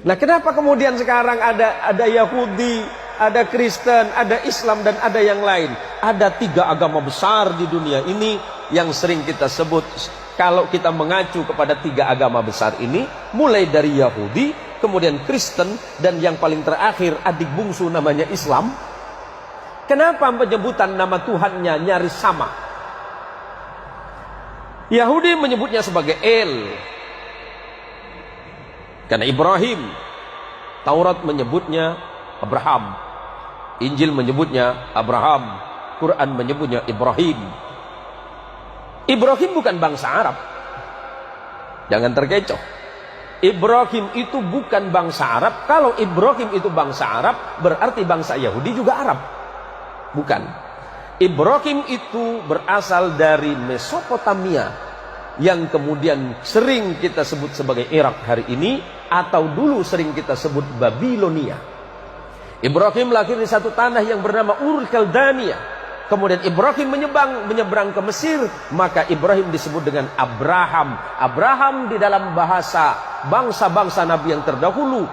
Nah, kenapa kemudian sekarang ada Yahudi, ada Kristen, ada Islam, dan ada yang lain? Ada 3 agama besar di dunia ini yang sering kita sebut. Kalau kita mengacu kepada 3 agama besar ini, mulai dari Yahudi, kemudian Kristen, dan yang paling terakhir adik bungsu namanya Islam. Kenapa penyebutan nama Tuhannya nyaris sama? Yahudi menyebutnya sebagai El, karena Ibrahim. Taurat menyebutnya Abraham, Injil menyebutnya Abraham, Quran menyebutnya Ibrahim. Ibrahim bukan bangsa Arab, jangan terkecoh. Ibrahim itu bukan bangsa Arab. Kalau Ibrahim itu bangsa Arab, berarti bangsa Yahudi juga Arab. Bukan. Ibrahim itu berasal dari Mesopotamia, yang kemudian sering kita sebut sebagai Irak hari ini, atau dulu sering kita sebut Babilonia. Ibrahim lahir di satu tanah yang bernama Ur Kaldania. Kemudian Ibrahim menyeberang ke Mesir, maka Ibrahim disebut dengan Abraham. Abraham di dalam bahasa bangsa-bangsa Nabi yang terdahulu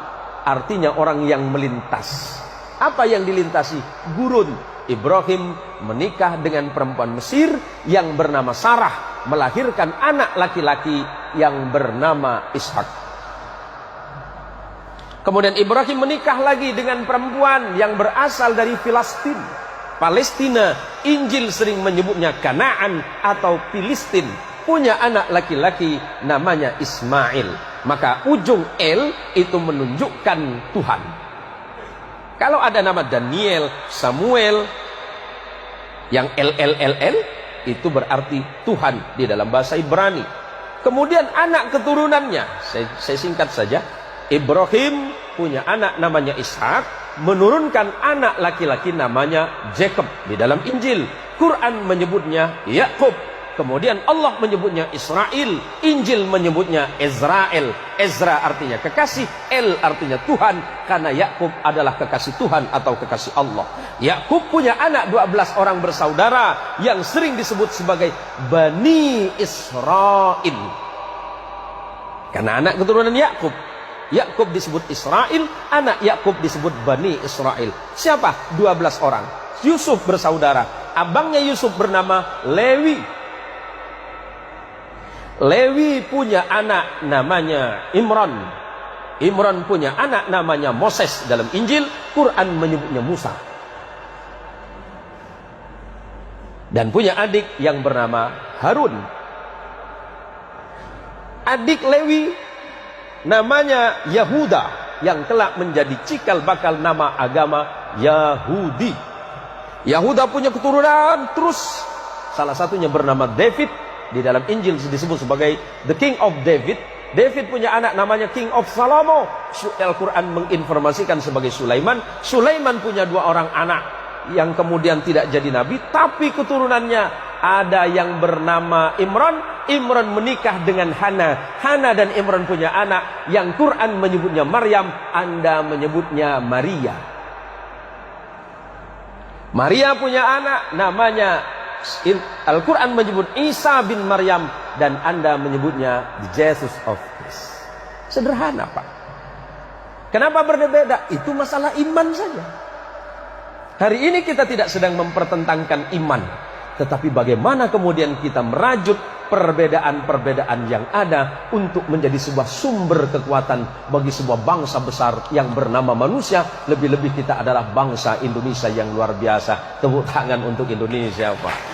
artinya orang yang melintas. Apa yang dilintasi? Gurun. Ibrahim menikah dengan perempuan Mesir yang bernama Sarah, melahirkan anak laki-laki yang bernama Ishak. Kemudian Ibrahim menikah lagi dengan perempuan yang berasal dari Palestina. Injil sering menyebutnya Kanaan atau Filistin. Punya anak laki-laki namanya Ismail. Maka ujung El itu menunjukkan Tuhan. Kalau ada nama Daniel, Samuel, yang LLLL, itu berarti Tuhan di dalam bahasa Ibrani. Kemudian anak keturunannya, saya singkat saja. Ibrahim punya anak namanya Ishak, menurunkan anak laki-laki namanya Jacob di dalam Injil. Quran menyebutnya Yakub. Kemudian Allah menyebutnya Israel. Injil menyebutnya Ezrael. Ezra artinya kekasih, El artinya Tuhan, karena Yakub adalah kekasih Tuhan atau kekasih Allah. Yakub punya anak 12 orang bersaudara yang sering disebut sebagai Bani Israel, karena anak keturunan Yakub. Yakub disebut Israel, anak Yakub disebut Bani Israel. Siapa? 12 orang. Yusuf bersaudara. Abangnya Yusuf bernama Lewi. Lewi punya anak namanya Imran. Imran punya anak namanya Moses. Dalam Injil, Quran menyebutnya Musa. Dan punya adik yang bernama Harun. Adik Lewi namanya Yahuda, yang kelak menjadi cikal bakal nama agama Yahudi. Yahuda punya keturunan terus, salah satunya bernama David. Di dalam Injil disebut sebagai the King of David. David punya anak namanya King of Salomo. Al-Quran menginformasikan sebagai Sulaiman. Sulaiman punya 2 orang anak yang kemudian tidak jadi nabi, tapi keturunannya ada yang bernama Imran. Imran menikah dengan Hana. Hana dan Imran punya anak yang Quran menyebutnya Maryam, Anda menyebutnya Maria. Maria punya anak namanya, Al-Quran menyebut Isa bin Maryam, dan Anda menyebutnya Jesus of Christ. Sederhana, Pak. Kenapa berbeda? Itu masalah iman saja. Hari ini kita tidak sedang mempertentangkan iman, tetapi bagaimana kemudian kita merajut perbedaan-perbedaan yang ada untuk menjadi sebuah sumber kekuatan bagi sebuah bangsa besar yang bernama manusia. Lebih-lebih kita adalah bangsa Indonesia yang luar biasa. Tepuk tangan untuk Indonesia, Pak.